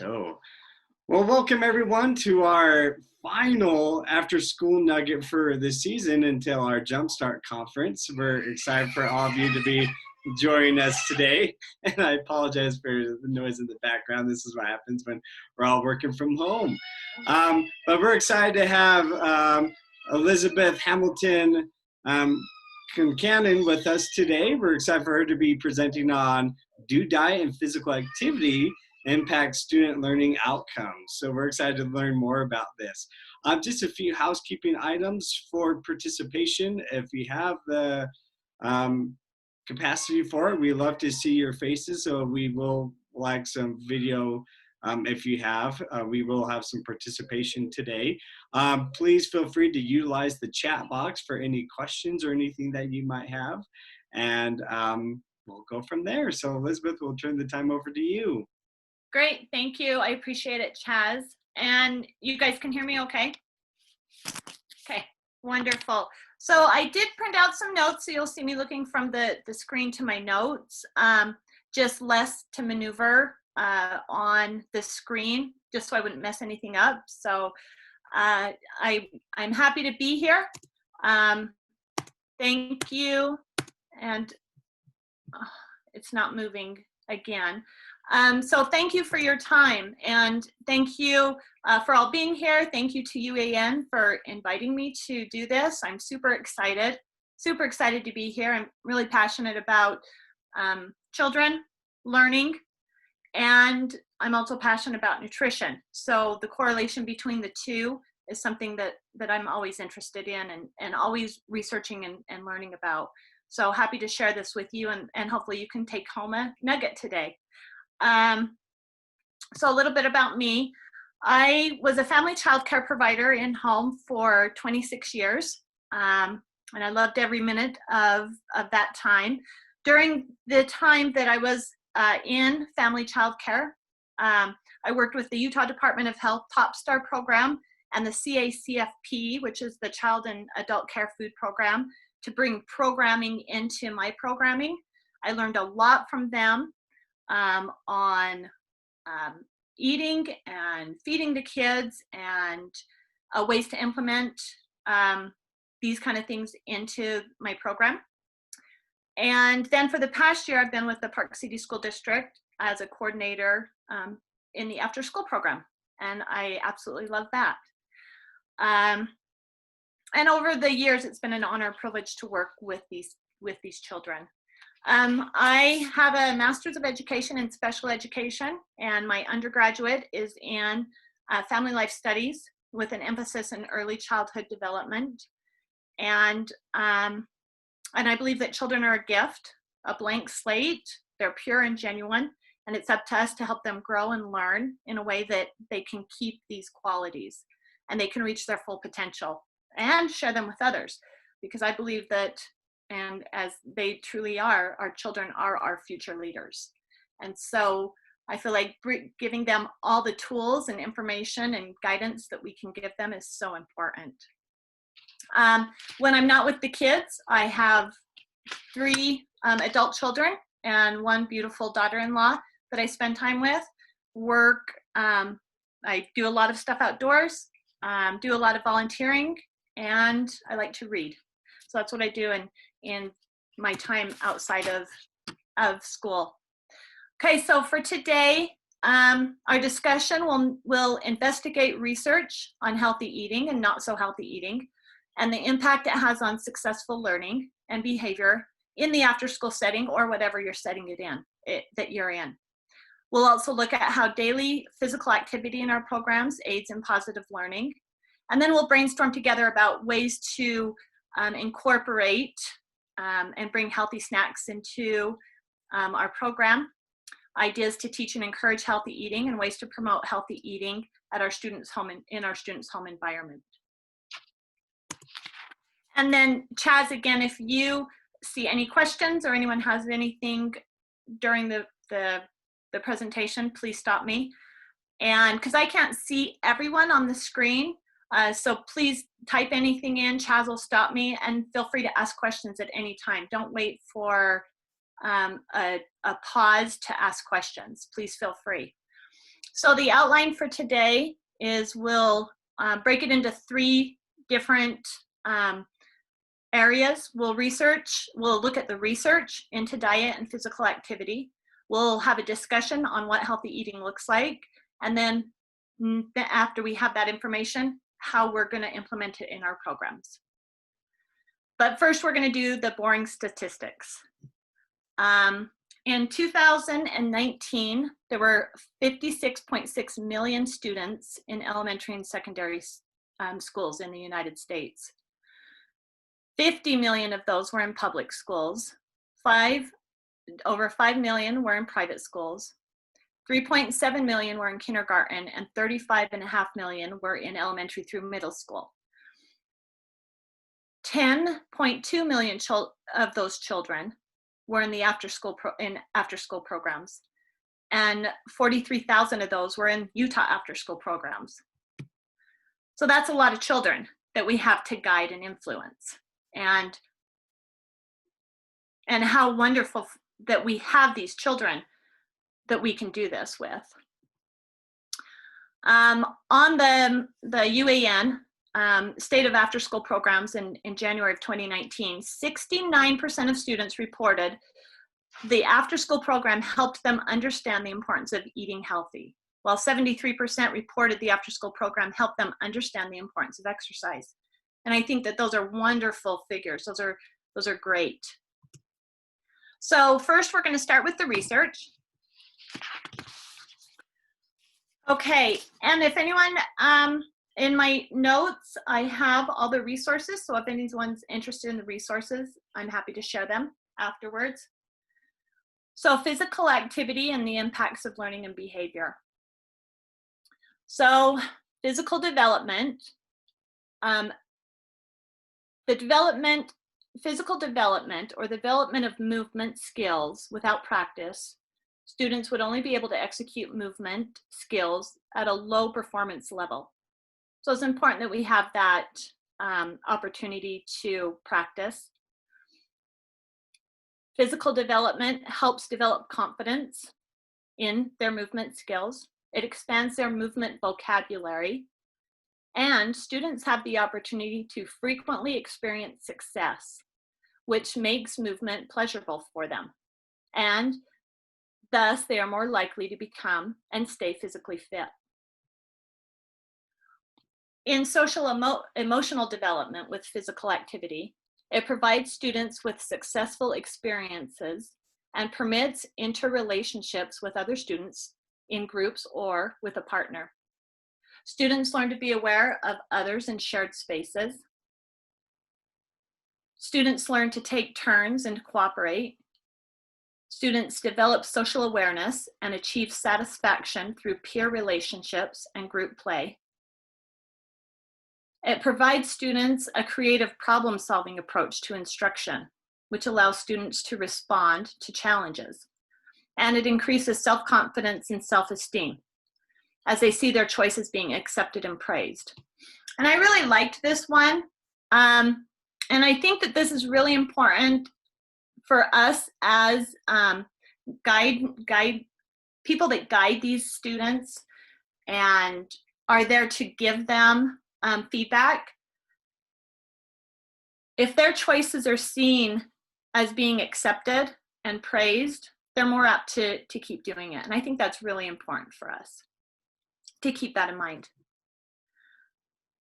Oh, well, welcome everyone to our final after school nugget for this season until our Jumpstart conference. We're excited for all of you to be joining us today. And I apologize for the noise in the background. This is what happens when we're all working from home. But we're excited to have Elizabeth Hamilton Concannon with us today. We're excited for her to be presenting on Do Diet and Physical Activity impact student learning outcomes. So we're excited to learn more about this. Just a few housekeeping items for participation. If you have the capacity for it, we love to see your faces. So we will like some video if you have. We will have some participation today. Please feel free to utilize the chat box for any questions or anything that you might have. And we'll go from there. So Elizabeth, we'll turn the time over to you. Great, thank you. I appreciate it, Chaz. And you guys can hear me okay? Okay, wonderful. So I did print out some notes, so you'll see me looking from the screen to my notes. Just less to maneuver on the screen, just so I wouldn't mess anything up. So I'm happy to be here. Thank you. And it's not moving again. So thank you for your time, and thank you for all being here. Thank you to UAN for inviting me to do this. I'm super excited to be here. I'm really passionate about children learning, and I'm also passionate about nutrition. So the correlation between the two is something that I'm always interested in and always researching and learning about. So happy to share this with you, and hopefully you can take home a nugget today. So a little bit about me. I was a family child care provider in home for 26 years, and I loved every minute of that time. During the time that I was in family child care, I worked with the Utah Department of Health Top Star program and the CACFP, which is the Child and Adult Care Food Program, to bring programming into my programming. I learned a lot from them on eating and feeding the kids and ways to implement these kind of things into my program. And then for the past year, I've been with the Park City School District as a coordinator in the after school program. And I absolutely love that. And over the years, it's been an honor and privilege to work with these children. I have a Master's of Education in Special Education, and my undergraduate is in Family Life Studies with an emphasis in early childhood development. And I believe that children are a gift, a blank slate. They're pure and genuine, and it's up to us to help them grow and learn in a way that they can keep these qualities and they can reach their full potential and share them with others, because I believe that, and as they truly are, our children are our future leaders. And so I feel like giving them all the tools and information and guidance that we can give them is so important. When I'm not with the kids, I have 3 adult children and 1 beautiful daughter-in-law that I spend time with. I do a lot of stuff outdoors, do a lot of volunteering, and I like to read. So that's what I do in my time outside of school. Okay, so for today, our discussion will investigate research on healthy eating and not so healthy eating, and the impact it has on successful learning and behavior in the after-school setting or whatever you're setting it in, that you're in. We'll also look at how daily physical activity in our programs aids in positive learning. And then we'll brainstorm together about ways to incorporate and bring healthy snacks into our program, ideas to teach and encourage healthy eating, and ways to promote healthy eating at our students' home in our students' home environment. And then Chaz, again, if you see any questions or anyone has anything during the presentation, please stop me. And because I can't see everyone on the screen, so please type anything in. Chaz will stop me, and feel free to ask questions at any time. Don't wait for a pause to ask questions. Please feel free. So the outline for today is we'll break it into 3 different areas. We'll look at the research into diet and physical activity. We'll have a discussion on what healthy eating looks like. And then after we have that information, how we're going to implement it in our programs. But first, we're going to do the boring statistics. In 2019, there were 56.6 million students in elementary and secondary schools in the United States. 50 million of those were in public schools. Over 5 million were in private schools. 3.7 million were in kindergarten, and 35.5 million were in elementary through middle school. 10.2 million of those children were in the after-school programs, and 43,000 of those were in Utah after-school programs. So that's a lot of children that we have to guide and influence, and how wonderful that we have these children that we can do this with. On the UAN State of After School Programs in January of 2019, 69% of students reported the after school program helped them understand the importance of eating healthy, while 73% reported the after school program helped them understand the importance of exercise. And I think that those are wonderful figures. Those are great. So first, we're going to start with the research. Okay, and if anyone, in my notes, I have all the resources. So if anyone's interested in the resources, I'm happy to share them afterwards. So physical activity and the impacts of learning and behavior. So physical development, physical development or development of movement skills without practice, students would only be able to execute movement skills at a low performance level. So it's important that we have that opportunity to practice. Physical development helps develop confidence in their movement skills. It expands their movement vocabulary. And students have the opportunity to frequently experience success, which makes movement pleasurable for them. And thus, they are more likely to become and stay physically fit. In social emotional development with physical activity, it provides students with successful experiences and permits interrelationships with other students in groups or with a partner. Students learn to be aware of others in shared spaces. Students learn to take turns and cooperate. Students develop social awareness and achieve satisfaction through peer relationships and group play. It provides students a creative problem-solving approach to instruction, which allows students to respond to challenges. And it increases self-confidence and self-esteem as they see their choices being accepted and praised. And I really liked this one. And I think that this is really important for us as people that guide these students and are there to give them feedback. If their choices are seen as being accepted and praised, they're more apt to keep doing it. And I think that's really important for us to keep that in mind.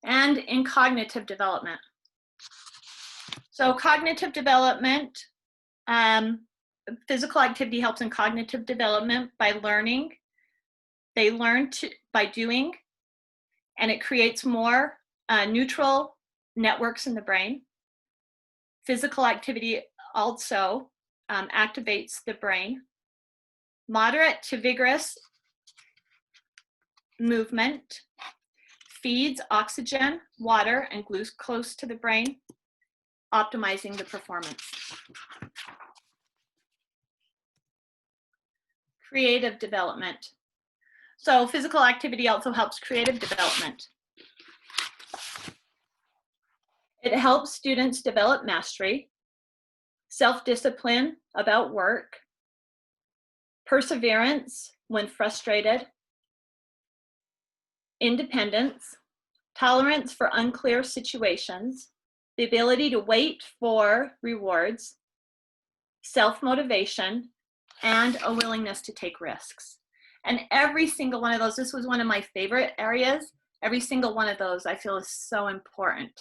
And in cognitive development. So cognitive development, physical activity helps in cognitive development by learning. They learn by doing, and it creates more neutral networks in the brain. Physical activity also activates the brain. Moderate to vigorous movement feeds oxygen, water, and glucose to the brain, optimizing the performance. Creative development. So physical activity also helps creative development. It helps students develop mastery, self-discipline about work, perseverance when frustrated, independence, tolerance for unclear situations, the ability to wait for rewards, self-motivation, and a willingness to take risks. And every single one of those, this was one of my favorite areas. Every single one of those I feel is so important.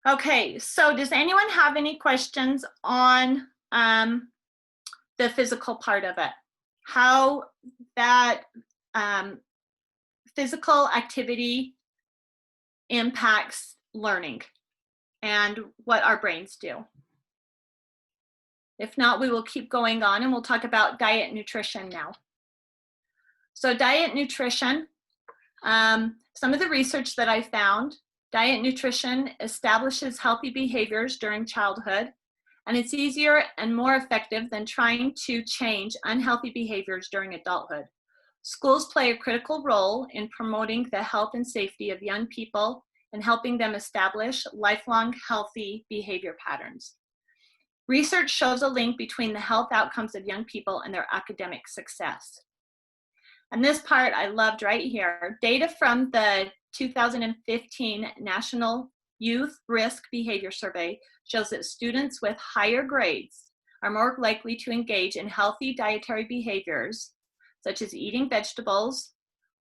Okay, so does anyone have any questions on the physical part of it? How that physical activity impacts learning and what our brains do. If not, we will keep going on and we'll talk about diet and nutrition now. So diet nutrition, some of the research that I found, diet nutrition establishes healthy behaviors during childhood, and it's easier and more effective than trying to change unhealthy behaviors during adulthood. Schools play a critical role in promoting the health and safety of young people and helping them establish lifelong healthy behavior patterns. Research shows a link between the health outcomes of young people and their academic success. And this part I loved right here. Data from the 2015 National Youth Risk Behavior Survey shows that students with higher grades are more likely to engage in healthy dietary behaviors, such as eating vegetables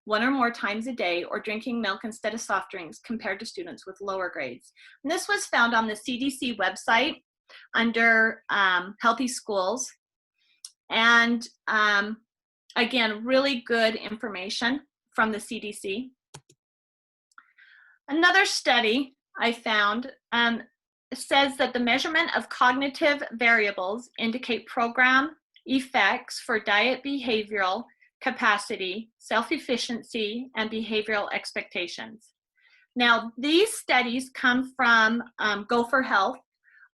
1 or more times a day or drinking milk instead of soft drinks compared to students with lower grades. And this was found on the CDC website under Healthy Schools. And again, really good information from the CDC. Another study I found says that the measurement of cognitive variables indicate program effects for diet behavioral capacity, self-efficiency, and behavioral expectations. Now, these studies come from Go for Health,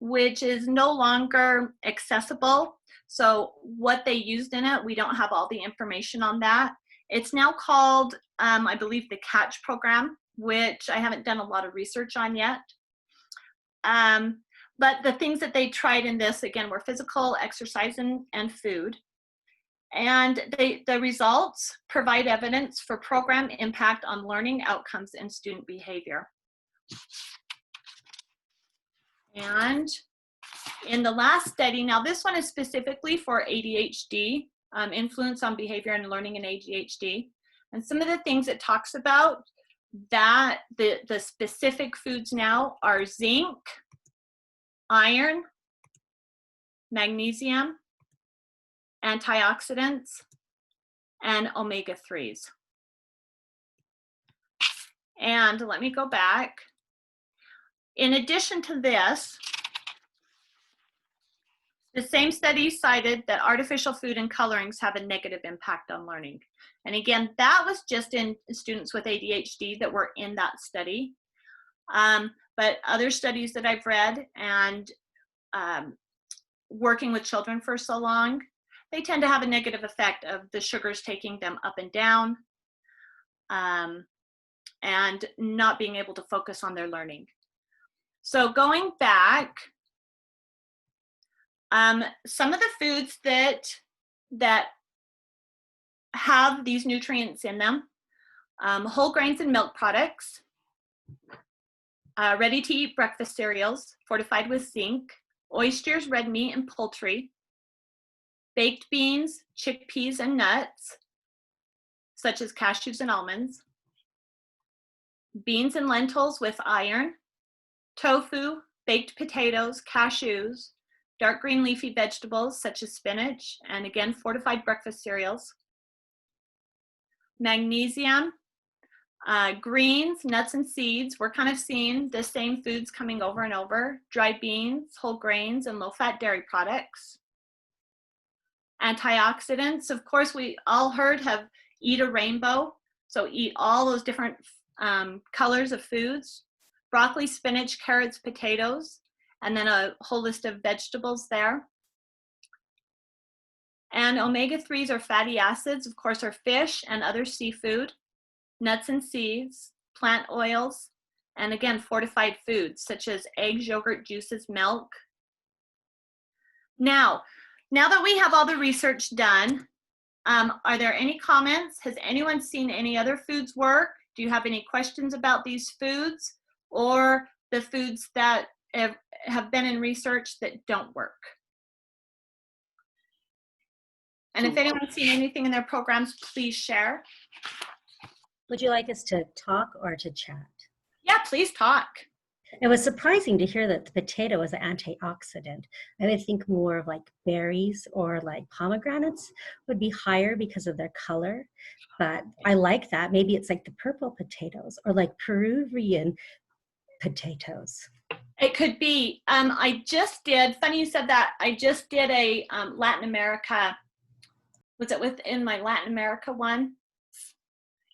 which is no longer accessible. So what they used in it, we don't have all the information on that. It's now called, I believe, the CATCH program, which I haven't done a lot of research on yet. But the things that they tried in this, again, were physical, exercise, and food. And the results provide evidence for program impact on learning outcomes and student behavior. And in the last study, now this one is specifically for ADHD, influence on behavior and learning in ADHD. And some of the things it talks about that the specific foods now are zinc, iron, magnesium, antioxidants, and omega-3s. And let me go back. In addition to this, the same study cited that artificial food and colorings have a negative impact on learning. And again, that was just in students with ADHD that were in that study. But other studies that I've read and working with children for so long, they tend to have a negative effect of the sugars taking them up and down and not being able to focus on their learning. So going back, some of the foods that have these nutrients in them, whole grains and milk products, ready-to-eat breakfast cereals fortified with zinc, oysters, red meat, and poultry, baked beans, chickpeas, and nuts, such as cashews and almonds, beans and lentils with iron, tofu, baked potatoes, cashews, dark green leafy vegetables such as spinach, and again, fortified breakfast cereals, magnesium, greens, nuts, and seeds. We're kind of seeing the same foods coming over and over, dried beans, whole grains, and low-fat dairy products. Antioxidants, of course, we all heard have eat a rainbow, so eat all those different colors of foods, broccoli, spinach, carrots, potatoes, and then a whole list of vegetables there. And omega-3s or fatty acids, of course, are fish and other seafood, nuts and seeds, plant oils, and again, fortified foods such as eggs, yogurt, juices, milk. Now that we have all the research done, Are there any comments? Has anyone seen any other foods work? Do you have any questions about these foods or the foods that have been in research that don't work? And if anyone's seen anything in their programs, please share. Would you like us to talk or to chat? Yeah, please talk. It was surprising to hear that the potato is an antioxidant. I would think more of like berries or like pomegranates would be higher because of their color, but I like that. Maybe it's like the purple potatoes or like Peruvian potatoes. It could be. I just did, funny you said that, I just did a Latin America, was it within my Latin America one?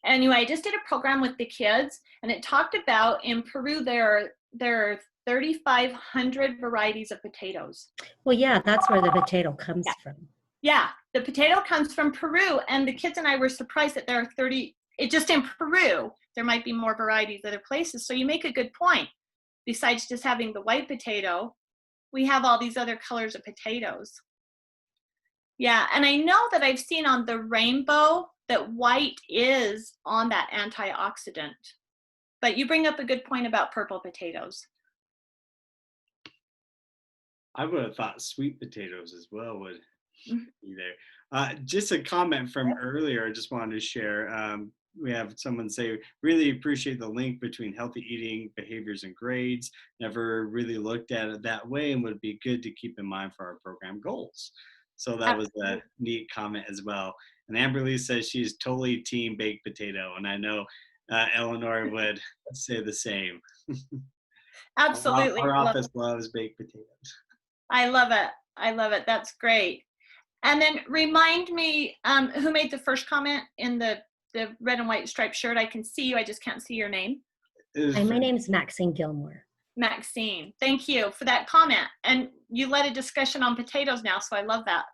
Anyway, I just did a program with the kids, and it talked about in Peru there are 3,500 varieties of potatoes. Well, yeah, that's where the potato comes from. Yeah, the potato comes from Peru, and the kids and I were surprised that there are 30, just in Peru, there might be more varieties other places. So you make a good point. Besides just having the white potato, we have all these other colors of potatoes. Yeah, and I know that I've seen on the rainbow that white is on that antioxidant. But you bring up a good point about purple potatoes. I would have thought sweet potatoes as well would be there. Just a comment from earlier, I just wanted to share. We have someone say, really appreciate the link between healthy eating behaviors and grades. Never really looked at it that way and would be good to keep in mind for our program goals. So that was a neat comment as well. And Amberly says she's totally team baked potato. And I know Eleanor would say the same. Absolutely. Our office loves baked potatoes. I love it. I love it. That's great. And then remind me who made the first comment in the red and white striped shirt. I can see you. I just can't see your name. My name is Maxine Gilmore. Maxine, thank you for that comment. And you led a discussion on potatoes now, so I love that.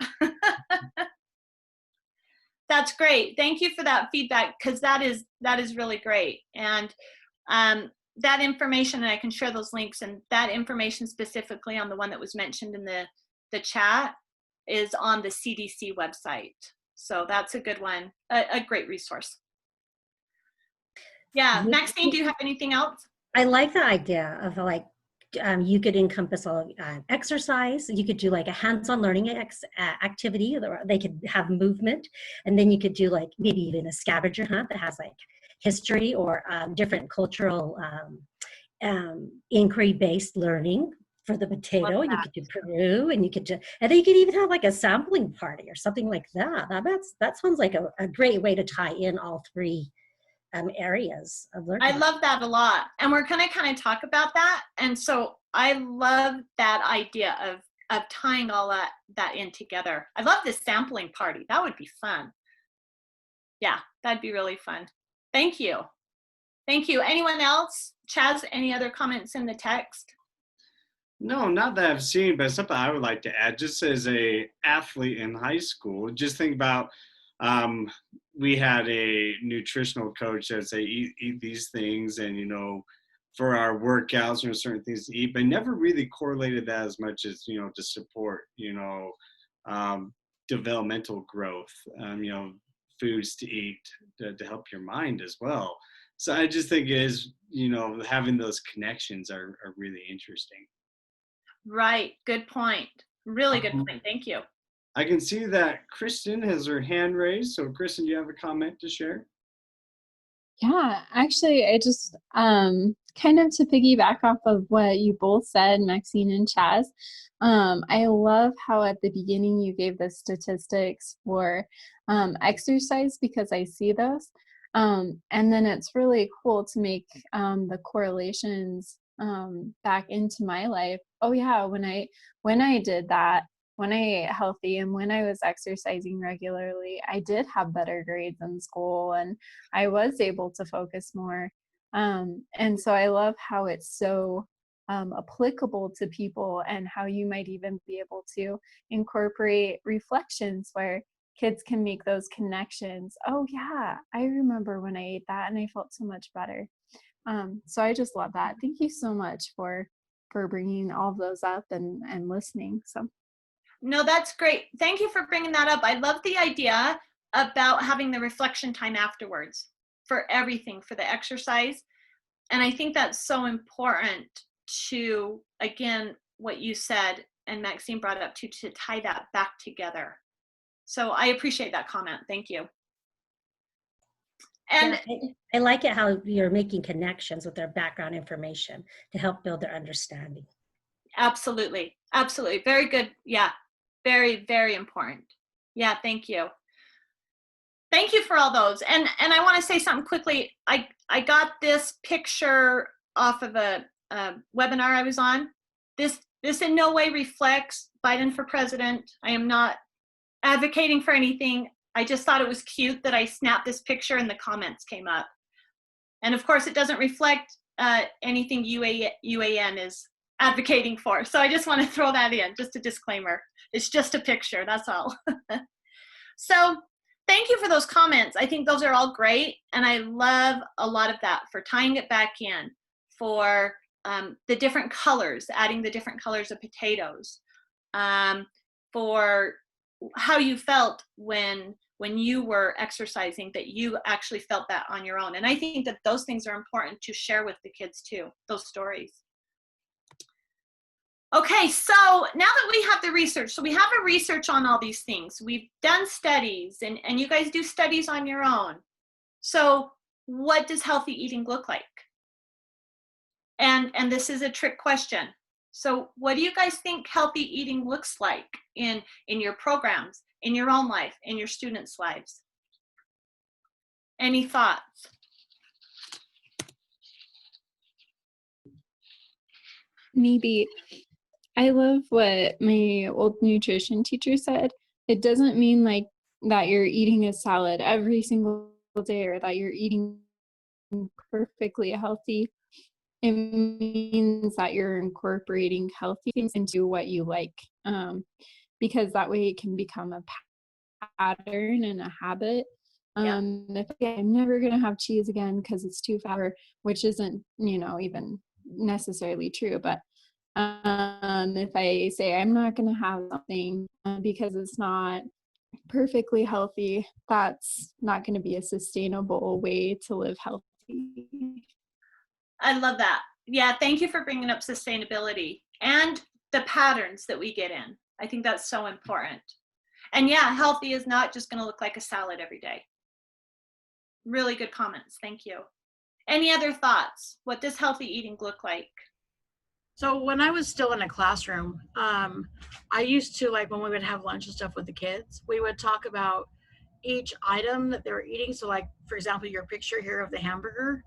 That's great. Thank you for that feedback, because that is really great. And that information, and I can share those links, and that information specifically on the one that was mentioned in the chat is on the CDC website. So that's a good one, a great resource. Yeah, Maxine, do you have anything else? I like the idea of like, you could encompass all exercise. You could do like a hands-on learning activity. They could have movement, and then you could do like maybe even a scavenger hunt that has like history or different cultural inquiry-based learning for the potato. You could do Peru, and you could do, and then you could even have like a sampling party or something like that. That sounds like a great way to tie in all three areas of learning. I love that a lot, and we're going to kind of talk about that. And so I love that idea of tying all that in together. I love this sampling party. That would be fun. Yeah, that'd be really fun. Thank you. Thank you. Anyone else? Chaz, any other comments in the text? No, not that I've seen, but something I would like to add, just as a athlete in high school, just think about, we had a nutritional coach that say, eat these things, and, for our workouts, certain things to eat, but never really correlated that as much as, to support, developmental growth, foods to eat to help your mind as well. So I just think it is, having those connections are really interesting. Right. Good point. Really good point. Thank you. I can see that Kristen has her hand raised. So Kristen, do you have a comment to share? Yeah, actually, I just kind of to piggyback off of what you both said, Maxine and Chaz. I love how at the beginning you gave the statistics for exercise, because I see those. And then it's really cool to make the correlations back into my life. Oh yeah, when I did that, when I ate healthy and when I was exercising regularly, I did have better grades in school, and I was able to focus more. And so I love how it's so applicable to people, and how you might even be able to incorporate reflections where kids can make those connections. Oh yeah, I remember when I ate that and I felt so much better. So I just love that. Thank you so much for bringing all of those up and listening. So. No, that's great. Thank you for bringing that up. I love the idea about having the reflection time afterwards for everything, for the exercise. And I think that's so important to, again, what you said and Maxine brought up too, to tie that back together. So I appreciate that comment. Thank you. And yeah, I like it how you're making connections with their background information to help build their understanding. absolutely, absolutely. Very good. Yeah, very, very important. Yeah, thank you. Thank you for all those. And I want to say something quickly. I got this picture off of a webinar I was on. This in no way reflects Biden for president. I am not advocating for anything. I just thought it was cute that I snapped this picture and the comments came up. And of course, it doesn't reflect anything UAN is advocating for. So I just want to throw that in, just a disclaimer. It's just a picture, that's all. So thank you for those comments. I think those are all great. And I love a lot of that for tying it back in, for the different colors, adding the different colors of potatoes, for how you felt when you were exercising, that you actually felt that on your own. And I think that those things are important to share with the kids too, those stories. Okay, so now that we have the research, so we have a research on all these things. We've done studies, and you guys do studies on your own. So what does healthy eating look like? And this is a trick question. So what do you guys think healthy eating looks like in your programs, in your own life, in your students' lives? Any thoughts? Maybe. I love what my old nutrition teacher said. It doesn't mean like that you're eating a salad every single day or that you're eating perfectly healthy. It means that you're incorporating healthy things into what you like, because that way it can become a pattern and a habit. Yeah. If I'm never going to have cheese again because it's too fat, which isn't, even necessarily true, but if I say I'm not going to have something because it's not perfectly healthy, that's not going to be a sustainable way to live healthy. I love that. Yeah, thank you for bringing up sustainability and the patterns that we get in. I think that's so important. And yeah, healthy is not just going to look like a salad every day. Really good comments. Thank you. Any other thoughts? What does healthy eating look like? So when I was still in a classroom, I used to, like, when we would have lunch and stuff with the kids, we would talk about each item that they were eating. So like, for example, your picture here of the hamburger.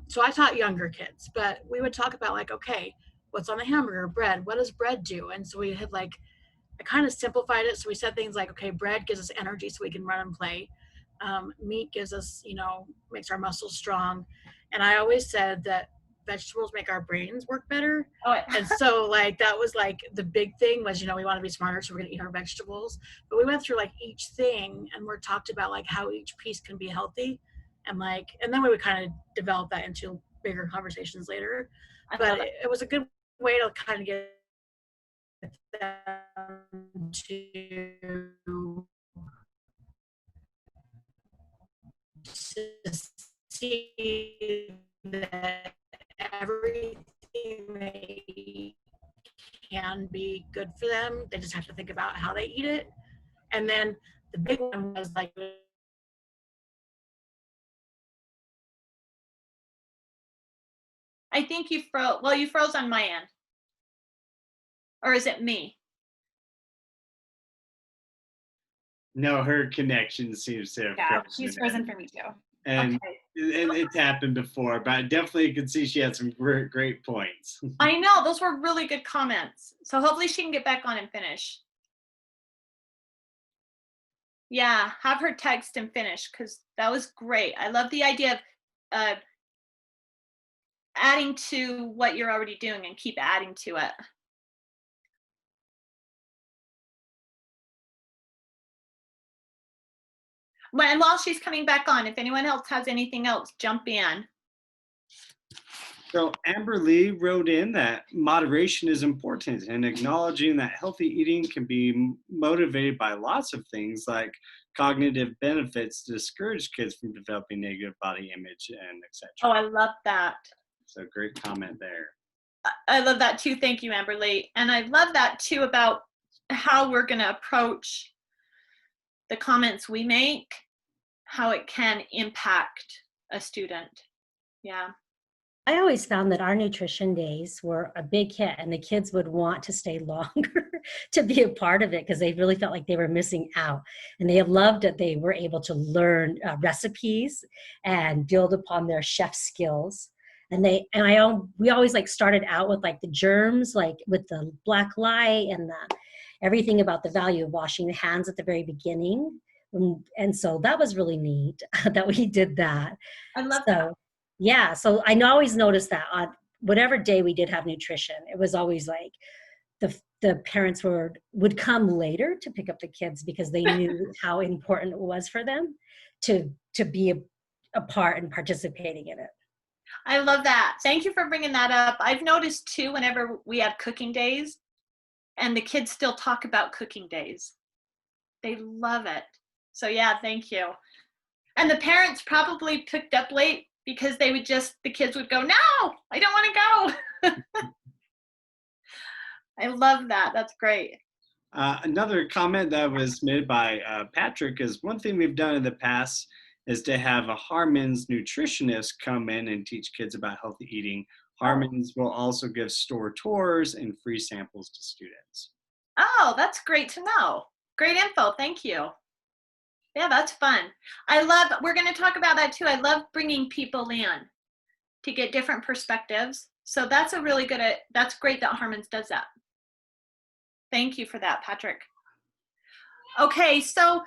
So I taught younger kids, but we would talk about like, okay, what's on the hamburger? Bread. What does bread do? And so we had like, I kind of simplified it. So we said things like, okay, bread gives us energy so we can run and play. Meat gives us, makes our muscles strong. And I always said that vegetables make our brains work better. Oh, And so like, that was like the big thing was, we want to be smarter. So we're going to eat our vegetables. But we went through like each thing and we're talked about like how each piece can be healthy. And like, and then we would kind of develop that into bigger conversations later. But it was a good way to kind of get them to see that everything they eat can be good for them. They just have to think about how they eat it. And then the big one was like, I think you froze. Well, you froze on my end. Or is it me? No, her connection seems to have Yeah, frozen. she's frozen for me too. And Okay. it's happened before, but I definitely could see she had some great points. I know, those were really good comments. So hopefully she can get back on and finish. Yeah, have her text and finish, because that was great. I love the idea of adding to what you're already doing and keep adding to it. And while she's coming back on, if anyone else has anything else, jump in. So Amber Lee wrote in that moderation is important and acknowledging that healthy eating can be motivated by lots of things like cognitive benefits to discourage kids from developing negative body image and Oh, etc. I love that. So great comment there. I love that too. Thank you, Amberly. And I love that too about how we're going to approach the comments we make, how it can impact a student. Yeah. I always found that our nutrition days were a big hit, and the kids would want to stay longer to be a part of it because they really felt like they were missing out. And they loved that they were able to learn recipes and build upon their chef skills. And we always like started out with like the germs, like with the black light and everything about the value of washing the hands at the very beginning. And so that was really neat that we did that. I love that. Yeah, so I always noticed that on whatever day we did have nutrition, it was always like the parents would come later to pick up the kids because they knew how important it was for them to be a part and participating in it. I love that. Thank you for bringing that up. I've noticed too, whenever we have cooking days and the kids still talk about cooking days, they love it. So yeah, thank you. And the parents probably picked up late because the kids would go, no, I don't want to go. I love that. That's great. Another comment that was made by Patrick is one thing we've done in the past is to have a Harmon's nutritionist come in and teach kids about healthy eating. Harmon's will also give store tours and free samples to students. Oh, that's great to know. Great info. Thank you. Yeah, that's fun. We're going to talk about that too. I love bringing people in to get different perspectives. So that's that's great that Harmon's does that. Thank you for that, Patrick. Okay, so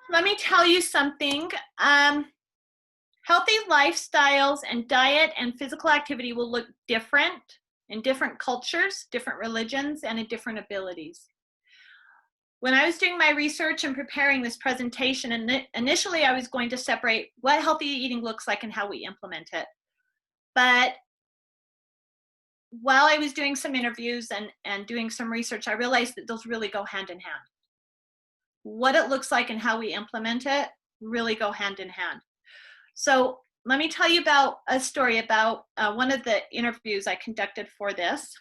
let me tell you something. Healthy lifestyles and diet and physical activity will look different in different cultures, different religions, and in different abilities. When I was doing my research and preparing this presentation, initially I was going to separate what healthy eating looks like and how we implement it. But while I was doing some interviews and doing some research, I realized that those really go hand in hand. What it looks like and how we implement it really go hand in hand. So let me tell you about a story about one of the interviews I conducted for this.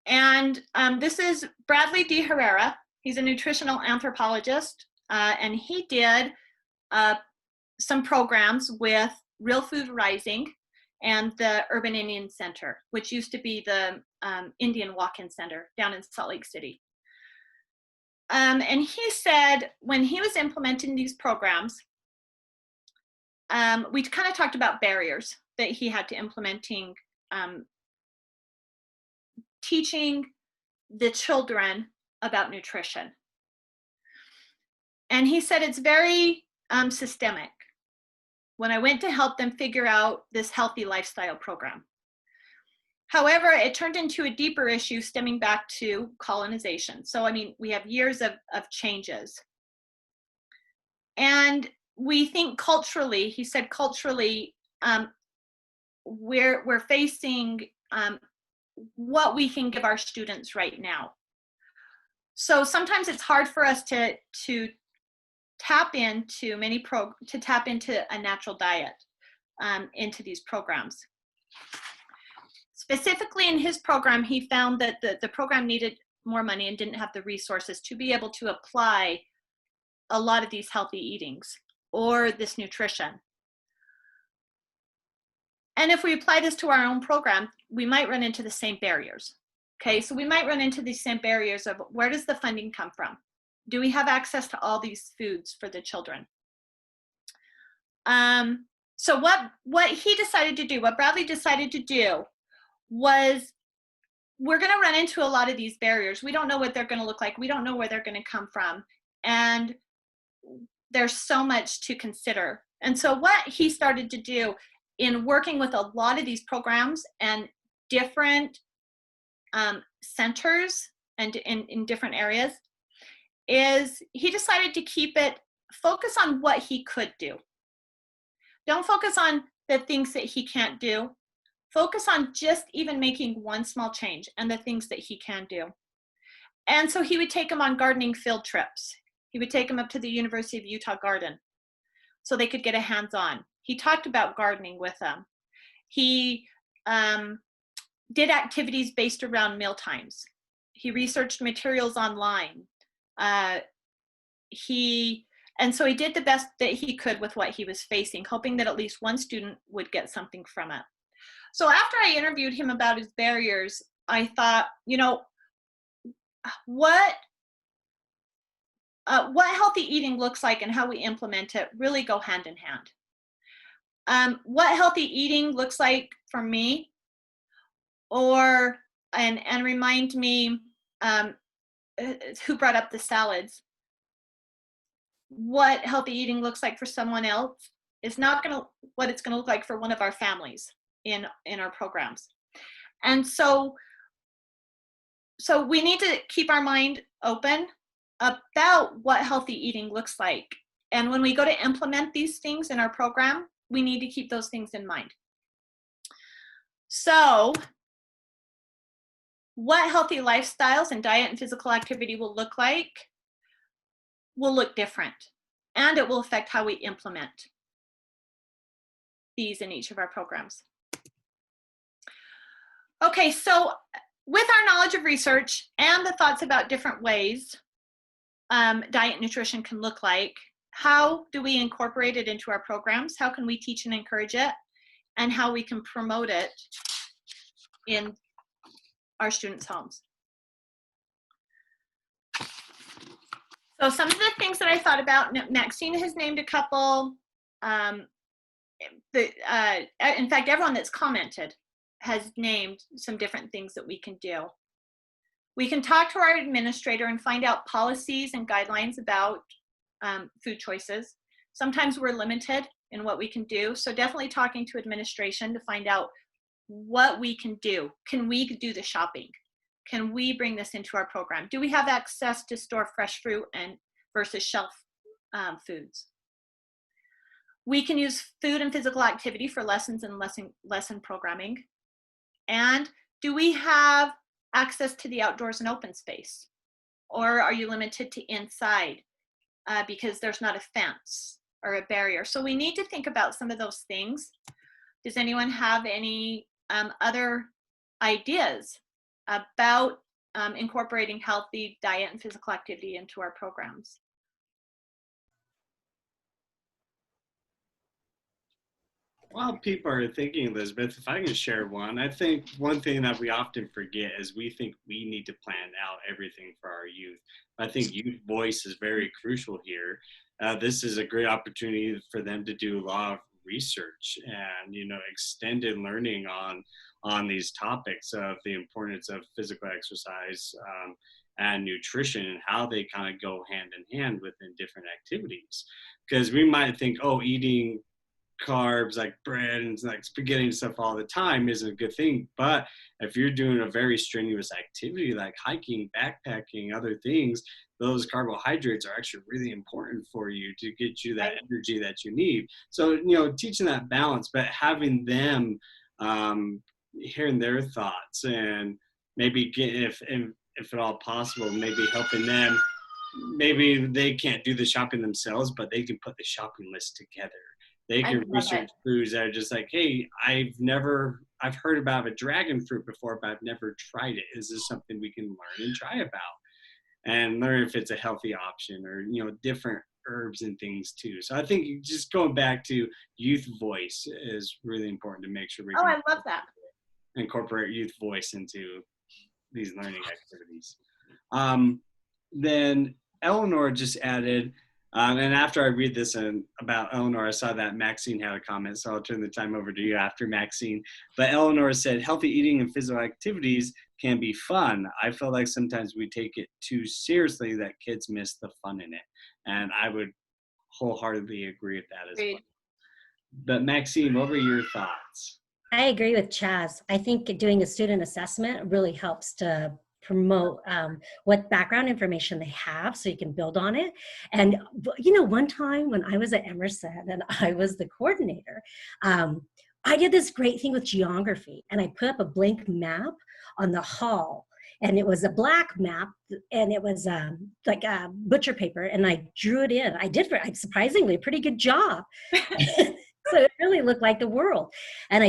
And this is Bradley D. Herrera. He's a nutritional anthropologist, and he did some programs with Real Food Rising and the Urban Indian Center, which used to be the Indian Walk-In Center down in Salt Lake City. And he said when he was implementing these programs, we kind of talked about barriers that he had to implementing teaching the children about nutrition. And he said it's very systemic when I went to help them figure out this healthy lifestyle program. However, it turned into a deeper issue stemming back to colonization. So, I mean, we have years of changes. And we think culturally, he said culturally, we're facing what we can give our students right now. So sometimes it's hard for us to tap into a natural diet into these programs. Specifically in his program, he found that the program needed more money and didn't have the resources to be able to apply a lot of these healthy eatings or this nutrition. And if we apply this to our own program, we might run into the same barriers. Okay, so we might run into these same barriers of where does the funding come from? Do we have access to all these foods for the children? So what he decided to do, what Bradley decided to do was we're going to run into a lot of these barriers. We don't know what they're going to look like. We don't know where they're going to come from. And there's so much to consider. And so what he started to do in working with a lot of these programs and different centers and in different areas is he decided to focus on what he could do. Don't focus on the things that he can't do. Focus on just even making one small change and the things that he can do. And so he would take them on gardening field trips. He would take them up to the University of Utah garden so they could get a hands-on. He talked about gardening with them. He did activities based around meal times. He researched materials online. And so he did the best that he could with what he was facing, hoping that at least one student would get something from it. So after I interviewed him about his barriers, I thought, you know, what healthy eating looks like and how we implement it really go hand in hand. What healthy eating looks like for me, and remind me who brought up the salads. What healthy eating looks like for someone else is not what it's gonna look like for one of our families in our programs. And so we need to keep our mind open about what healthy eating looks like. And when we go to implement these things in our program, we need to keep those things in mind. So what healthy lifestyles and diet and physical activity will look like will look different, and it will affect how we implement these in each of our programs. Okay, so with our knowledge of research and the thoughts about different ways diet and nutrition can look like, how do we incorporate it into our programs? How can we teach and encourage it? And how we can promote it in our students' homes. So some of the things that I thought about, Maxine has named a couple. In fact, everyone that's commented has named some different things that we can do. We can talk to our administrator and find out policies and guidelines about food choices. Sometimes we're limited in what we can do, so definitely talking to administration to find out what we can do. Can we do the shopping? Can we bring this into our program? Do we have access to store fresh fruit versus shelf foods? We can use food and physical activity for lessons and lesson programming. And do we have access to the outdoors and open space? Or are you limited to inside because there's not a fence or a barrier? So we need to think about some of those things. Does anyone have any other ideas about incorporating healthy diet and physical activity into our programs? While people are thinking, Elizabeth, if I can share one, I think one thing that we often forget is we think we need to plan out everything for our youth. I think youth voice is very crucial here. This is a great opportunity for them to do a lot of research and, you know, extended learning on these topics of the importance of physical exercise and nutrition and how they kind of go hand in hand within different activities. Because we might think, oh, eating carbs like bread and like spaghetti and stuff all the time isn't a good thing, but if you're doing a very strenuous activity like hiking, backpacking, other things, those carbohydrates are actually really important for you to get you that energy that you need. So, you know, teaching that balance, but having them hearing their thoughts and maybe get, if at all possible, maybe helping them. Maybe they can't do the shopping themselves, but they can put the shopping list together. They can research foods that are just like, hey, I've heard about a dragon fruit before, but I've never tried it. Is this something we can learn and try about? And learn if it's a healthy option or, you know, different herbs and things too. So I think just going back to youth voice is really important to make sure we I love that. Incorporate youth voice into these learning activities. Then Eleanor just added, and after I read this about Eleanor, I saw that Maxine had a comment, so I'll turn the time over to you after Maxine. But Eleanor said, healthy eating and physical activities can be fun. I feel like sometimes we take it too seriously that kids miss the fun in it. And I would wholeheartedly agree with that as well. But Maxine, what were your thoughts? I agree with Chaz. I think doing a student assessment really helps to promote what background information they have so you can build on it. And, one time when I was at Emerson and I was the coordinator, I did this great thing with geography, and I put up a blank map on the hall, and it was a black map, and it was like a butcher paper, and I drew it in. I did, surprisingly, a pretty good job. So it really looked like the world. And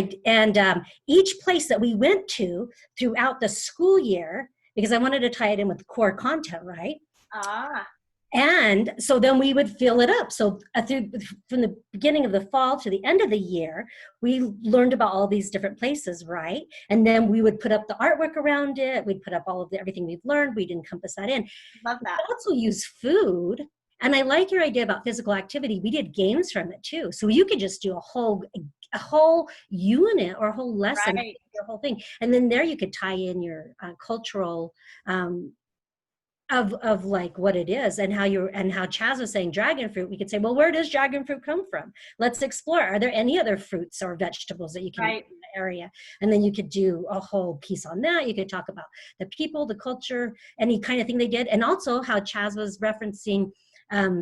each place that we went to throughout the school year, because I wanted to tie it in with the core content, right? And so then we would fill it up. So from the beginning of the fall to the end of the year, we learned about all these different places, right? And then we would put up the artwork around it. We'd put up all of everything we've learned. We'd encompass that in. Love that. We also use food. And I like your idea about physical activity. We did games from it too. So you could just do a whole unit or a whole lesson, right. Your whole thing. And then there you could tie in your cultural of like what it is and how Chaz was saying dragon fruit. We could say, well, where does dragon fruit come from? Let's explore. Are there any other fruits or vegetables that you can eat in the area? And then you could do a whole piece on that. You could talk about the people, the culture, any kind of thing they did. And also how Chaz was referencing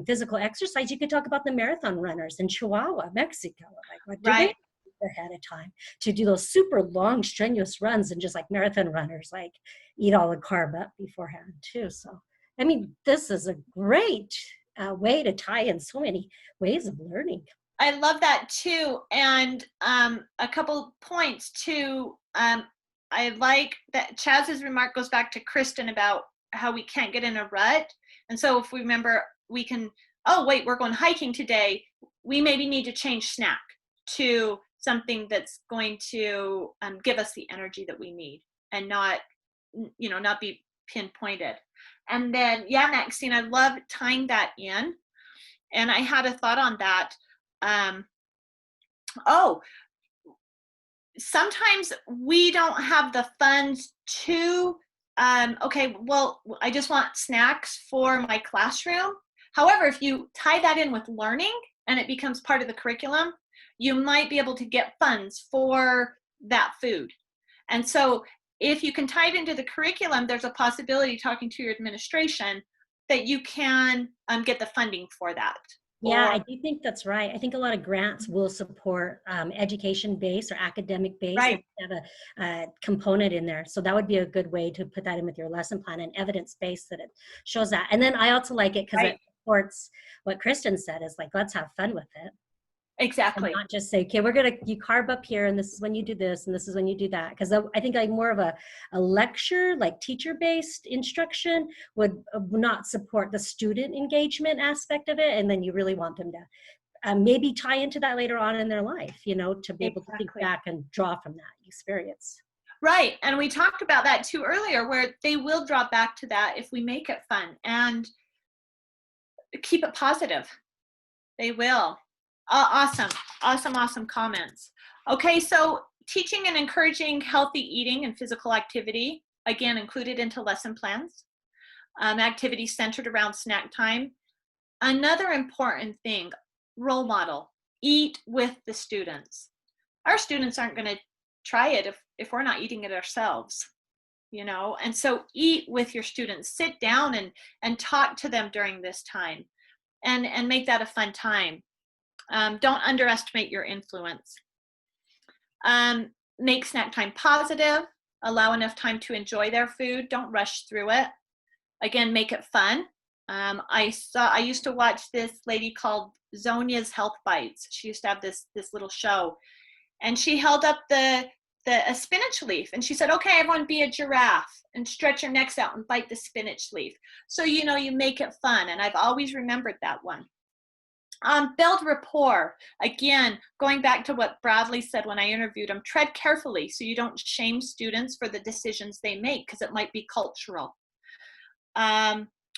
physical exercise. You could talk about the marathon runners in Chihuahua, Mexico. Like what do they ahead of time to do those super long strenuous runs, and just like marathon runners like eat all the carb up beforehand too. So I mean, this is a great way to tie in so many ways of learning. I love that too. And a couple points too. I like that Chaz's remark goes back to Kristen about how we can't get in a rut. And so if we remember, we can, oh wait, we're going hiking today. We maybe need to change snack to something that's going to give us the energy that we need and not be pinpointed. And then, Maxine, I love tying that in. And I had a thought on that. Sometimes we don't have the funds to, I just want snacks for my classroom. However, if you tie that in with learning and it becomes part of the curriculum, you might be able to get funds for that food. And so if you can tie it into the curriculum, there's a possibility, talking to your administration, that you can get the funding for that. Yeah, I do think that's right. I think a lot of grants will support education-based or academic-based. Right. Have a component in there. So that would be a good way to put that in with your lesson plan, and evidence-based that it shows that. And then I also like it because it supports what Kristen said, is like, let's have fun with it. Exactly. And not just say, okay, you carb up here, and this is when you do this, and this is when you do that. Because I think like more of a lecture, like teacher-based instruction would not support the student engagement aspect of it. And then you really want them to maybe tie into that later on in their life, to be able to think back and draw from that experience. Right. And we talked about that too earlier, where they will draw back to that if we make it fun and keep it positive. They will. Awesome comments. Okay, so teaching and encouraging healthy eating and physical activity, again, included into lesson plans. Activities centered around snack time. Another important thing, role model. Eat with the students. Our students aren't going to try it if we're not eating it ourselves, and so eat with your students. Sit down and talk to them during this time and make that a fun time. Don't underestimate your influence. Make snack time positive. Allow enough time to enjoy their food. Don't rush through it. Again, make it fun. I used to watch this lady called Zonia's Health Bites. She used to have this little show, and she held up a spinach leaf, and she said, okay, everyone be a giraffe and stretch your necks out and bite the spinach leaf. So, you make it fun. And I've always remembered that one. Build rapport. Again, going back to what Bradley said when I interviewed him, tread carefully so you don't shame students for the decisions they make, because it might be cultural.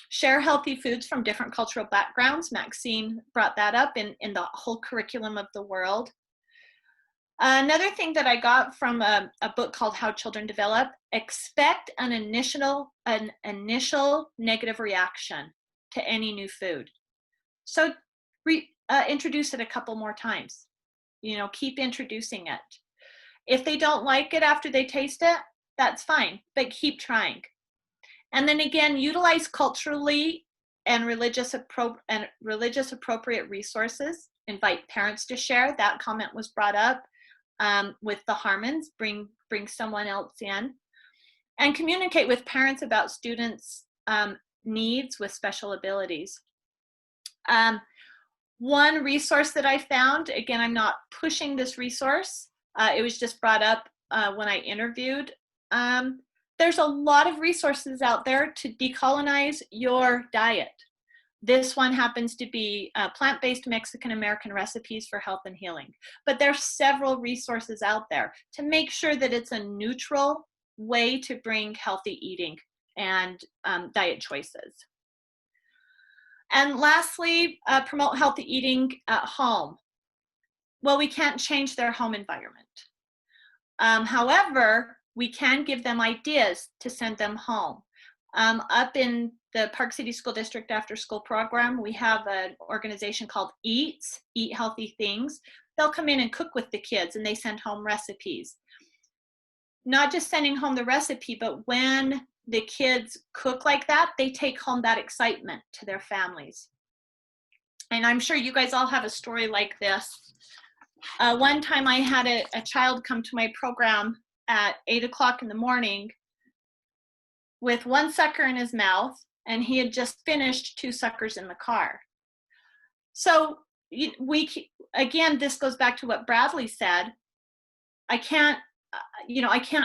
Share healthy foods from different cultural backgrounds. Maxine brought that up in the whole curriculum of the world. Another thing that I got from a book called How Children Develop, expect an initial negative reaction to any new food. So introduce it a couple more times. Keep introducing it. If they don't like it after they taste it, that's fine, but keep trying. And then again, utilize culturally and religious appropriate resources. Invite parents to share. That comment was brought up with the Harmons. Bring someone else in. And communicate with parents about students' needs with special abilities. One resource that I found, again, I'm not pushing this resource. It was just brought up when I interviewed. There's a lot of resources out there to decolonize your diet. This one happens to be plant-based Mexican-American recipes for health and healing. But there's several resources out there to make sure that it's a neutral way to bring healthy eating and diet choices. And lastly, promote healthy eating at home. Well, we can't change their home environment. However, we can give them ideas to send them home. Up in the Park City School District After School Program, we have an organization called EATS, Eat Healthy Things. They'll come in and cook with the kids, and they send home recipes. Not just sending home the recipe, but when the kids cook like that, they take home that excitement to their families. And I'm sure you guys all have a story like this. One time I had a child come to my program at 8 o'clock in the morning with one sucker in his mouth, and he had just finished 2 suckers in the car. So again, this goes back to what Bradley said. I can't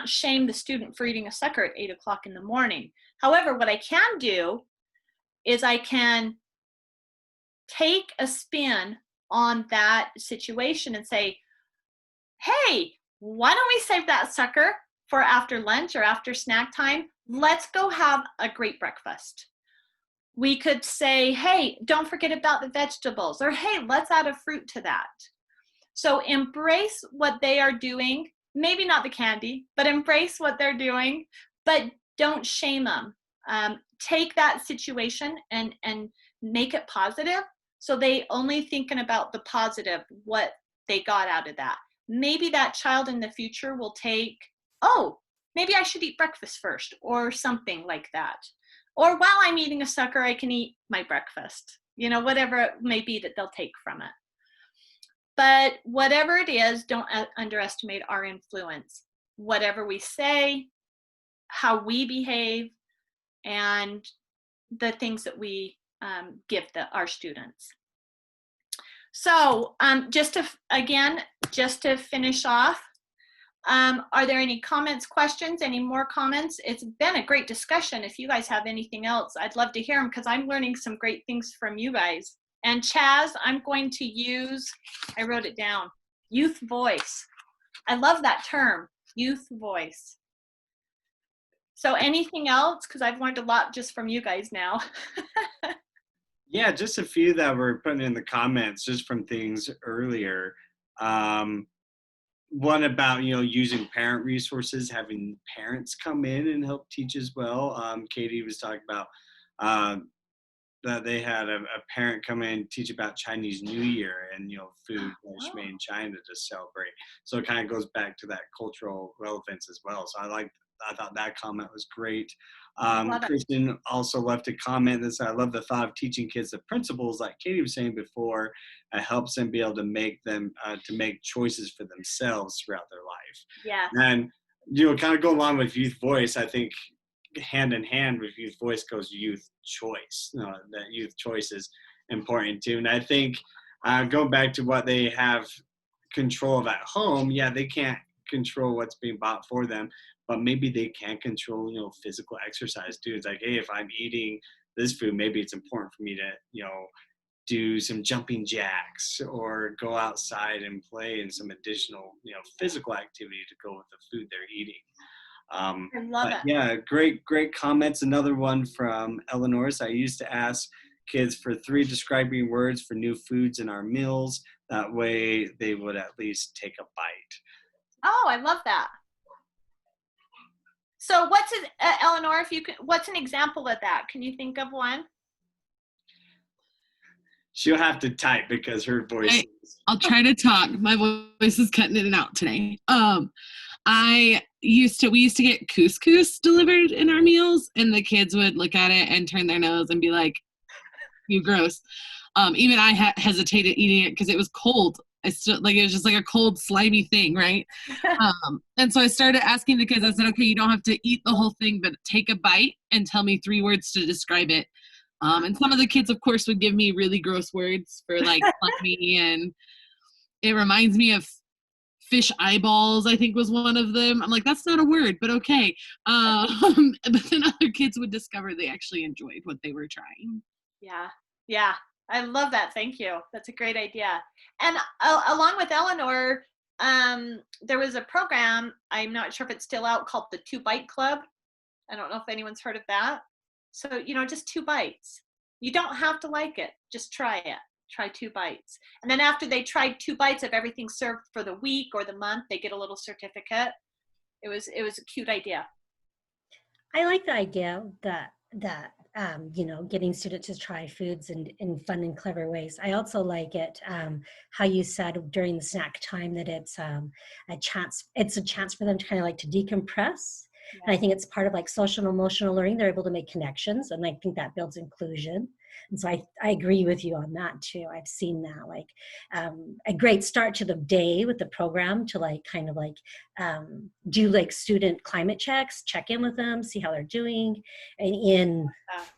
shame the student for eating a sucker at 8 o'clock in the morning. However, what I can do is I can take a spin on that situation and say, hey, why don't we save that sucker for after lunch or after snack time? Let's go have a great breakfast. We could say, hey, don't forget about the vegetables, or hey, let's add a fruit to that. So embrace what they are doing. Maybe not the candy, but embrace what they're doing, but don't shame them. Take that situation and make it positive, so they only thinking about the positive, what they got out of that. Maybe that child in the future will take, oh, maybe I should eat breakfast first, or something like that. Or while I'm eating a sucker, I can eat my breakfast. Whatever it may be that they'll take from it. But whatever it is, don't underestimate our influence. Whatever we say, how we behave, and the things that we give our students. So just to finish off, are there any comments, questions, any more comments? It's been a great discussion. If you guys have anything else, I'd love to hear them, because I'm learning some great things from you guys. And Chaz, I'm going to use, I wrote it down, youth voice. I love that term, youth voice. So anything else? Because I've learned a lot just from you guys now. Yeah, just a few that were put in the comments just from things earlier. One about, using parent resources, having parents come in and help teach as well. Katie was talking about that they had a parent come in and teach about Chinese New Year and, food that's made in China to celebrate. So it kind of goes back to that cultural relevance as well. So I thought that comment was great. Kristen also left a comment that said, I love the thought of teaching kids the principles, like Katie was saying before. It helps them be able to make choices for themselves throughout their life. Yeah. And, kind of go along with youth voice, I think hand in hand with youth voice goes youth choice. That youth choice is important too. And I think going back to what they have control of at home, yeah, they can't control what's being bought for them, but maybe they can control, physical exercise too. It's like, hey, if I'm eating this food, maybe it's important for me to, do some jumping jacks or go outside and play in some additional, physical activity to go with the food they're eating. I love it. Yeah, great comments. Another one from Eleanor. So I used to ask kids for 3 describing words for new foods in our meals. That way they would at least take a bite. Oh, I love that. So Eleanor, what's an example of that? Can you think of one? She'll have to type because her voice. I'll try to talk. My voice is cutting in and out today. we used to get couscous delivered in our meals, and the kids would look at it and turn their nose and be like, you gross. Even I hesitated eating it because it was cold. I still like, it was just like a cold, slimy thing, right? And so I started asking the kids, I said, okay, you don't have to eat the whole thing, but take a bite and tell me 3 words to describe it. And some of the kids, of course, would give me really gross words for like slimy, and it reminds me of fish eyeballs, I think was one of them. I'm like, that's not a word, but okay. But then other kids would discover they actually enjoyed what they were trying. Yeah. Yeah. I love that. Thank you. That's a great idea. And along with Eleanor, there was a program, I'm not sure if it's still out, called the 2 Bite Club. I don't know if anyone's heard of that. So, just 2 bites. You don't have to like it. Just try it. Try 2 bites. And then after they tried 2 bites of everything served for the week or the month, they get a little certificate. It was a cute idea. I like the idea that getting students to try foods in fun and clever ways. I also like it how you said during the snack time that it's a chance for them to kind of like to decompress. Yeah. And I think it's part of like social and emotional learning. They're able to make connections, and I think that builds inclusion. And so I agree with you on that too. I've seen that, like a great start to the day with the program to like kind of like do like student climate checks, check in with them, see how they're doing, and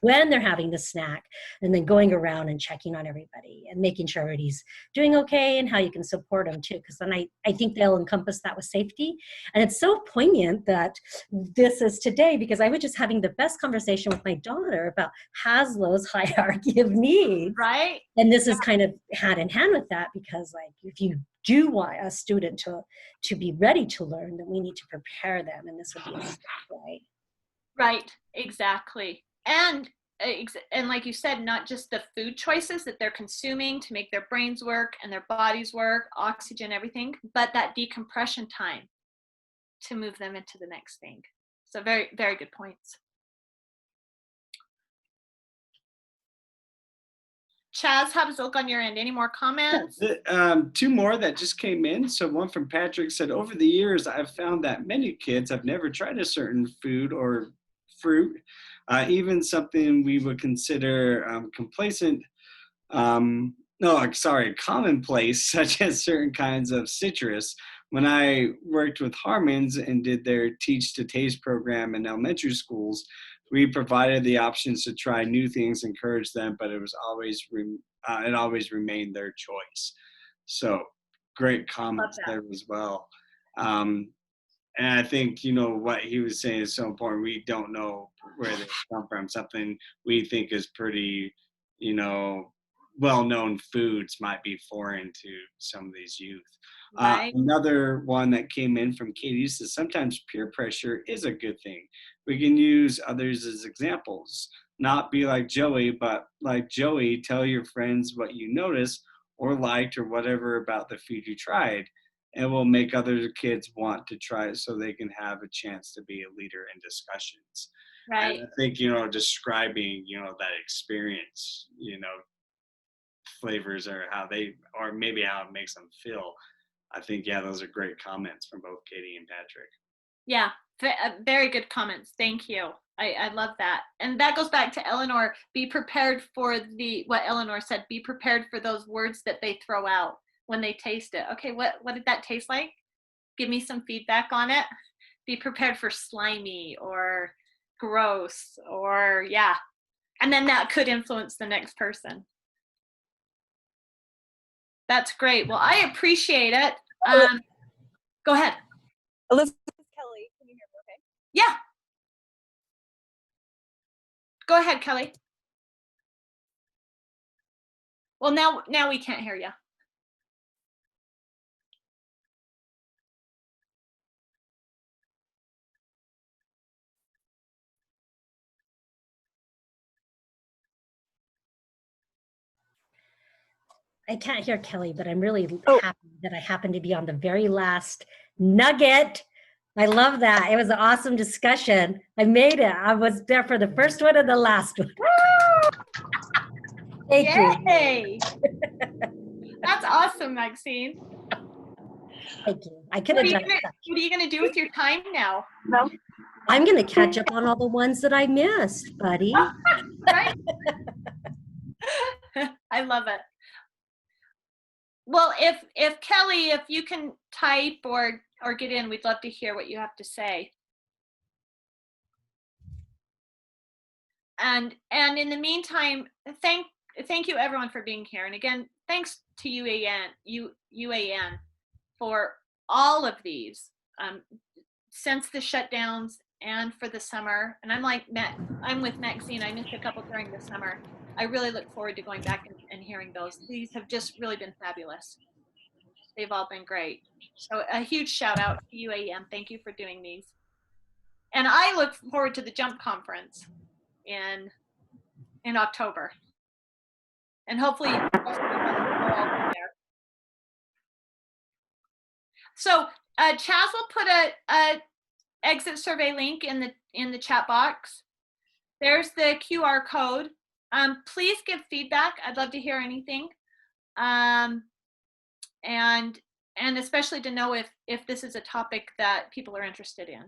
when they're having the snack, and then going around and checking on everybody and making sure everybody's doing okay and how you can support them too. Because then I think they'll encompass that with safety. And it's so poignant that this is today, because I was just having the best conversation with my daughter about Haslow's hierarchy of needs. Right. And this is kind of hand in hand with that, because like if you do want a student to be ready to learn, then we need to prepare them, and this would be a step, right? Right, exactly. And like you said, not just the food choices that they're consuming to make their brains work and their bodies work, oxygen, everything, but that decompression time to move them into the next thing. So very, very good points. Chaz, how does it look on your end? Any more comments? 2 more that just came in. So one from Patrick said, over the years, I've found that many kids have never tried a certain food or fruit, even something we would consider commonplace, such as certain kinds of citrus. When I worked with Harmons and did their Teach to Taste program in elementary schools, we provided the options to try new things, encourage them, but it always remained their choice. So great comments there as well. And I think, what he was saying is so important. We don't know where they come from. Something we think is pretty, well-known foods might be foreign to some of these youth. Right. Another one that came in from Katie says, sometimes peer pressure is a good thing. We can use others as examples. Not be like Joey, but like Joey, tell your friends what you noticed or liked or whatever about the food you tried. And will make other kids want to try it so they can have a chance to be a leader in discussions. Right. And I think, describing, that experience, flavors or maybe how it makes them feel. I think, those are great comments from both Katie and Patrick. Yeah, very good comments. Thank you. I love that. And that goes back to Eleanor. Be prepared for what Eleanor said. Be prepared for those words that they throw out when they taste it. Okay, what did that taste like? Give me some feedback on it. Be prepared for slimy or gross or and then that could influence the next person. That's great. Well, I appreciate it. Go ahead. Elizabeth Kelly, can you hear me okay? Yeah. Go ahead, Kelly. Well, now we can't hear you. I can't hear Kelly, but I'm really happy that I happened to be on the very last nugget. I love that. It was an awesome discussion. I made it. I was there for the first one and the last one. Thank you. That's awesome, Maxine. Thank you. I could What have are done you it. gonna, what are you gonna do with your time now? No. I'm going to catch up on all the ones that I missed, buddy. Right? I love it. Well, if Kelly, if you can type or get in, we'd love to hear what you have to say. And in the meantime, thank you everyone for being here. And again, thanks to UAN for all of these since the shutdowns and for the summer. And I'm with Maxine. I missed a couple during the summer. I really look forward to going back and hearing those. These have just really been fabulous. They've all been great. So a huge shout out to UAM. Thank you for doing these. And I look forward to the Jump Conference in October. And hopefully we'll all be there. So Chaz will put a exit survey link in the chat box. There's the QR code. Please give feedback. I'd love to hear anything. And especially to know if this is a topic that people are interested in.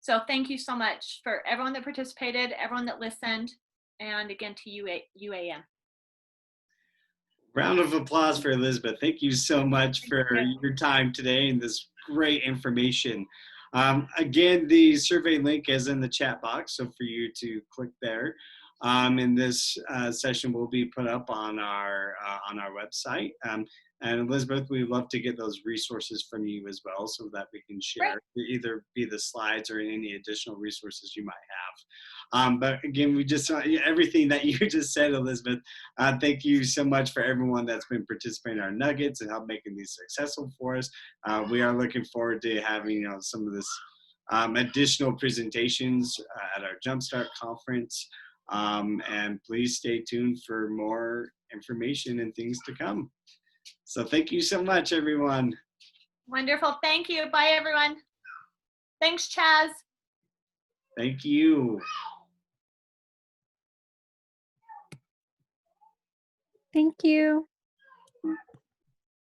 So thank you so much for everyone that participated, everyone that listened, and again to UAM. Round of applause for Elizabeth. Thank you so much for your time today and this great information. Again, the survey link is in the chat box, so for you to click there. And this session will be put up on our website. And Elizabeth, we'd love to get those resources from you as well so that we can share, either be the slides or any additional resources you might have. But again, we just everything that you just said, Elizabeth. Thank you so much for everyone that's been participating in our nuggets and help making these successful for us. We are looking forward to having some of this additional presentations at our Jumpstart conference. And please stay tuned for more information and things to come. So thank you so much, everyone. Wonderful. Thank you. Bye, everyone. Thanks, Chaz. Thank you. Thank you.